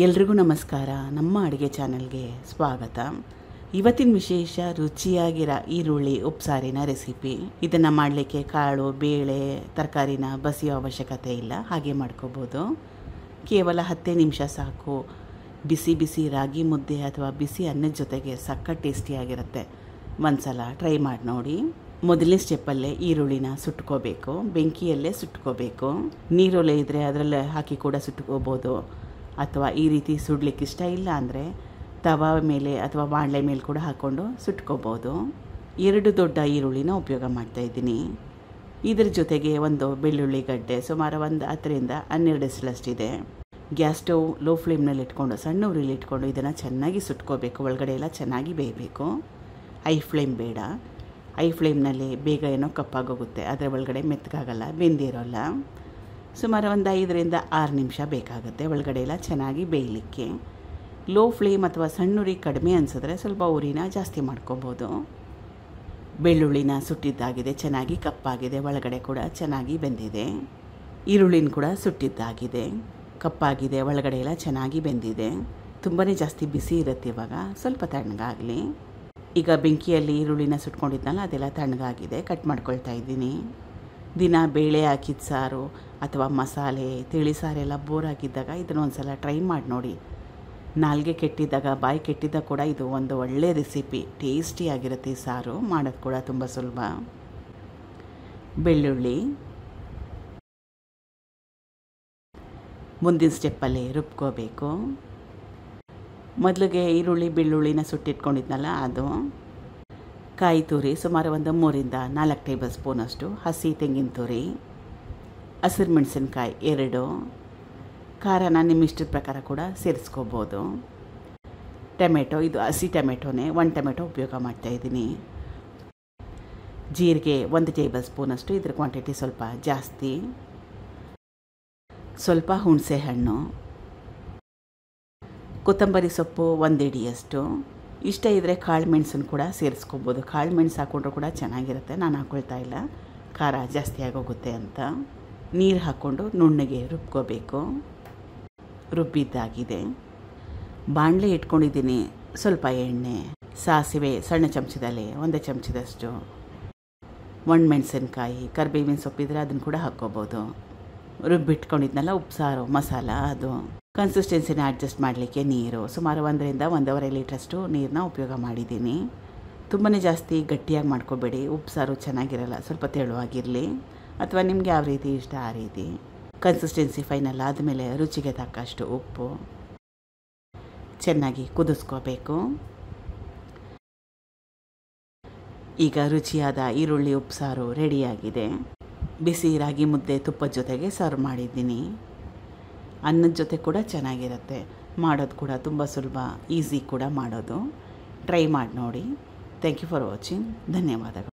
ಎಲ್ರಿಗೂ ನಮಸ್ಕಾರ. ನಮ್ಮ ಅಡುಗೆ ಚಾನಲ್ಗೆ ಸ್ವಾಗತ. ಇವತ್ತಿನ ವಿಶೇಷ ರುಚಿಯಾಗಿರೋ ಈರುಳ್ಳಿ ಉಪ್ಸಾರಿನ ರೆಸಿಪಿ. ಇದನ್ನು ಮಾಡಲಿಕ್ಕೆ ಕಾಳು, ಬೇಳೆ, ತರಕಾರಿನ ಬಸಿಯೋ ಅವಶ್ಯಕತೆ ಇಲ್ಲ, ಹಾಗೆ ಮಾಡ್ಕೋಬೋದು. ಕೇವಲ 10 ನಿಮಿಷ ಸಾಕು. ಬಿಸಿ ಬಿಸಿ ರಾಗಿ ಮುದ್ದೆ ಅಥವಾ ಬಿಸಿ ಅನ್ನದ ಜೊತೆಗೆ ಸಖತ್ ಟೇಸ್ಟಿಯಾಗಿರುತ್ತೆ. ಒಂದ್ಸಲ ಟ್ರೈ ಮಾಡಿ ನೋಡಿ. ಮೊದಲನೇ ಸ್ಟೆಪ್ಪಲ್ಲೇ ಈರುಳ್ಳಿನ ಸುಟ್ಕೋಬೇಕು. ಬೆಂಕಿಯಲ್ಲೇ ಸುಟ್ಕೋಬೇಕು. ನೀರೊಲೆ ಇದ್ದರೆ ಅದರಲ್ಲೇ ಹಾಕಿ ಕೂಡ ಸುಟ್ಕೋಬೋದು, ಅಥವಾ ಈ ರೀತಿ ಸುಡ್ಲಿಕ್ಕೆ ಇಷ್ಟ ಇಲ್ಲ ಅಂದರೆ ತವಾ ಮೇಲೆ ಅಥವಾ ಬಾಣಲೆ ಮೇಲೆ ಕೂಡ ಹಾಕ್ಕೊಂಡು ಸುಟ್ಕೋಬೋದು. 2 ದೊಡ್ಡ ಈರುಳ್ಳಿನ ಉಪಯೋಗ ಮಾಡ್ತಾಯಿದ್ದೀನಿ. ಇದ್ರ ಜೊತೆಗೆ ಒಂದು ಬೆಳ್ಳುಳ್ಳಿ ಗಡ್ಡೆ ಸುಮಾರು 10ರಿಂದ 12 ಎಸಳಷ್ಟಿದೆ. ಗ್ಯಾಸ್ ಸ್ಟವ್ ಲೋ ಫ್ಲೇಮ್ನಲ್ಲಿ ಇಟ್ಕೊಂಡು ಸಣ್ಣ ಉರಿಲಿ ಇಟ್ಕೊಂಡು ಇದನ್ನು ಚೆನ್ನಾಗಿ ಸುಟ್ಕೋಬೇಕು. ಒಳಗಡೆ ಎಲ್ಲ ಚೆನ್ನಾಗಿ ಬೇಯಬೇಕು. ಹೈ ಫ್ಲೇಮ್ ಬೇಡ. ಹೈ ಫ್ಲೇಮ್ನಲ್ಲಿ ಬೇಗ ಏನೋ ಕಪ್ಪಾಗೋಗುತ್ತೆ, ಅದರ ಒಳಗಡೆ ಮೆತ್ತಗಾಗಲ್ಲ, ಬೆಂದಿರೋಲ್ಲ. ಸುಮಾರು 5ರಿಂದ 6 ನಿಮಿಷ ಬೇಕಾಗುತ್ತೆ ಒಳಗಡೆ ಎಲ್ಲ ಚೆನ್ನಾಗಿ ಬೇಯಲಿಕ್ಕೆ. ಲೋ ಫ್ಲೇಮ್ ಅಥವಾ ಸಣ್ಣ ಉರಿ ಕಡಿಮೆ ಅನಿಸಿದ್ರೆ ಸ್ವಲ್ಪ ಉರಿನ ಜಾಸ್ತಿ ಮಾಡ್ಕೊಬೋದು. ಬೆಳ್ಳುಳ್ಳಿನ ಸುಟ್ಟಿದ್ದಾಗಿದೆ, ಚೆನ್ನಾಗಿ ಕಪ್ಪಾಗಿದೆ, ಒಳಗಡೆ ಕೂಡ ಚೆನ್ನಾಗಿ ಬೆಂದಿದೆ. ಈರುಳ್ಳಿನ ಕೂಡ ಸುಟ್ಟಿದ್ದಾಗಿದೆ, ಕಪ್ಪಾಗಿದೆ, ಒಳಗಡೆ ಎಲ್ಲ ಚೆನ್ನಾಗಿ ಬೆಂದಿದೆ. ತುಂಬಾ ಜಾಸ್ತಿ ಬಿಸಿ ಇರುತ್ತೆ. ಇವಾಗ ಸ್ವಲ್ಪ ತಣ್ಣಗಾಗಲಿ. ಈಗ ಬೆಂಕಿಯಲ್ಲಿ ಈರುಳ್ಳಿನ ಸುಟ್ಕೊಂಡಿದ್ನಲ್ಲ, ಅದೆಲ್ಲ ತಣ್ಣಗಾಗಿದೆ. ಕಟ್ ಮಾಡ್ಕೊಳ್ತಾ ಇದ್ದೀನಿ. ದಿನ ಬೇಳೆ ಹಾಕಿದ ಸಾರು ಅಥವಾ ಮಸಾಲೆ ತಿಳಿ ಸಾರೆಲ್ಲ ಬೋರ್ ಆಗಿದ್ದಾಗ ಇದನ್ನು ಒಂದು ಸಲ ಟ್ರೈ ಮಾಡಿ ನೋಡಿ. ನಾಲ್ಗೆ ಕೆಟ್ಟಿದ್ದಾಗ, ಬಾಯಿ ಕೆಟ್ಟಿದ್ದಾಗ ಕೂಡ ಇದು ಒಂದು ಒಳ್ಳೆ ರೆಸಿಪಿ. ಟೇಸ್ಟಿಯಾಗಿರುತ್ತೆ. ಈ ಸಾರು ಮಾಡೋದು ಕೂಡ ತುಂಬ ಸುಲಭ. ಬೆಳ್ಳುಳ್ಳಿ ಮುಂದಿನ ಸ್ಟೆಪ್ಪಲ್ಲಿ ರುಬ್ಕೋಬೇಕು. ಮೊದಲಿಗೆ ಈರುಳ್ಳಿ ಬೆಳ್ಳುಳ್ಳಿನ ಸುಟ್ಟಿಟ್ಕೊಂಡಿದ್ನಲ್ಲ ಅದು. ಕಾಯಿ ತುರಿ ಸುಮಾರು 3ರಿಂದ 4 ಟೇಬಲ್ ಸ್ಪೂನಷ್ಟು, ಹಸಿ ತೆಂಗಿನ ತುರಿ, ಹಸಿರು ಮೆಣಸಿನ್ಕಾಯಿ 2, ಖಾರನ ನಿಮ್ಮ ಇಷ್ಟದ ಪ್ರಕಾರ ಕೂಡ ಸೇರಿಸ್ಕೋಬೋದು. ಟೊಮೆಟೊ, ಇದು ಹಸಿ ಟೊಮೆಟೊನೇ, 1 ಟೊಮೆಟೊ ಉಪಯೋಗ ಮಾಡ್ತಾಯಿದ್ದೀನಿ. ಜೀರಿಗೆ 1 ಟೇಬಲ್ ಸ್ಪೂನಷ್ಟು, ಇದ್ರ ಕ್ವಾಂಟಿಟಿ ಸ್ವಲ್ಪ ಜಾಸ್ತಿ. ಸ್ವಲ್ಪ ಹುಣಸೆ ಹಣ್ಣು, ಕೊತ್ತಂಬರಿ ಸೊಪ್ಪು 1 ಹಿಡಿಯಷ್ಟು. ಇಷ್ಟ ಇದ್ದರೆ ಕಾಳು ಮೆಣಸನ್ನು ಕೂಡ ಸೇರಿಸ್ಕೋಬೋದು. ಕಾಳು ಮೆಣಸು ಹಾಕ್ಕೊಂಡ್ರೂ ಕೂಡ ಚೆನ್ನಾಗಿರುತ್ತೆ. ನಾನು ಹಾಕ್ಕೊಳ್ತಾ ಇಲ್ಲ, ಖಾರ ಜಾಸ್ತಿ ಆಗೋಗುತ್ತೆ ಅಂತ. ನೀರು ಹಾಕ್ಕೊಂಡು ನುಣ್ಣಗೆ ರುಬ್ಕೋಬೇಕು. ರುಬ್ಬಿದ್ದಾಗಿದೆ. ಬಾಣಲೆ ಇಟ್ಕೊಂಡಿದ್ದೀನಿ. ಸ್ವಲ್ಪ ಎಣ್ಣೆ, ಸಾಸಿವೆ ಸಣ್ಣ ಚಮಚದಲ್ಲಿ 1 ಚಮಚದಷ್ಟು, ಒಣಮೆಣಸಿನ್ಕಾಯಿ, ಕರಿಬೇವಿನ ಸೊಪ್ಪಿದ್ರೆ ಅದನ್ನು ಕೂಡ ಹಾಕ್ಕೋಬೋದು. ರುಬ್ಬಿಟ್ಕೊಂಡಿದ್ನಲ್ಲ ಉಪ್ಸಾರು ಮಸಾಲ, ಅದು. ಕನ್ಸಿಸ್ಟೆನ್ಸಿನ ಅಡ್ಜಸ್ಟ್ ಮಾಡಲಿಕ್ಕೆ ನೀರು ಸುಮಾರು 1ರಿಂದ 1.5 ಲೀಟ್ರಷ್ಟು ನೀರನ್ನ ಉಪಯೋಗ ಮಾಡಿದ್ದೀನಿ. ತುಂಬಾ ಜಾಸ್ತಿ ಗಟ್ಟಿಯಾಗಿ ಮಾಡ್ಕೋಬೇಡಿ, ಉಪ್ಸಾರು ಚೆನ್ನಾಗಿರಲ್ಲ. ಸ್ವಲ್ಪ ತೆಳುವಾಗಿರಲಿ, ಅಥವಾ ನಿಮಗೆ ಯಾವ ರೀತಿ ಇಷ್ಟ ಆ ರೀತಿ. ಕನ್ಸಿಸ್ಟೆನ್ಸಿ ಫೈನಲ್ ಆದಮೇಲೆ ರುಚಿಗೆ ತಕ್ಕಷ್ಟು ಉಪ್ಪು, ಚೆನ್ನಾಗಿ ಕುದಿಸ್ಕೋಬೇಕು. ಈಗ ರುಚಿಯಾದ ಈರುಳ್ಳಿ ಉಪ್ಸಾರು ರೆಡಿಯಾಗಿದೆ. ಬಿಸಿ ರಾಗಿ ಮುದ್ದೆ ತುಪ್ಪದ ಜೊತೆಗೆ ಸರ್ವ್ ಮಾಡಿದ್ದೀನಿ. ಅನ್ನದ ಜೊತೆ ಕೂಡ ಚೆನ್ನಾಗಿರುತ್ತೆ. ಮಾಡೋದು ಕೂಡ ತುಂಬ ಸುಲಭ, ಈಸಿ ಕೂಡ ಮಾಡೋದು. ಟ್ರೈ ಮಾಡಿ ನೋಡಿ. Thank you for watching. ಧನ್ಯವಾದಗಳು.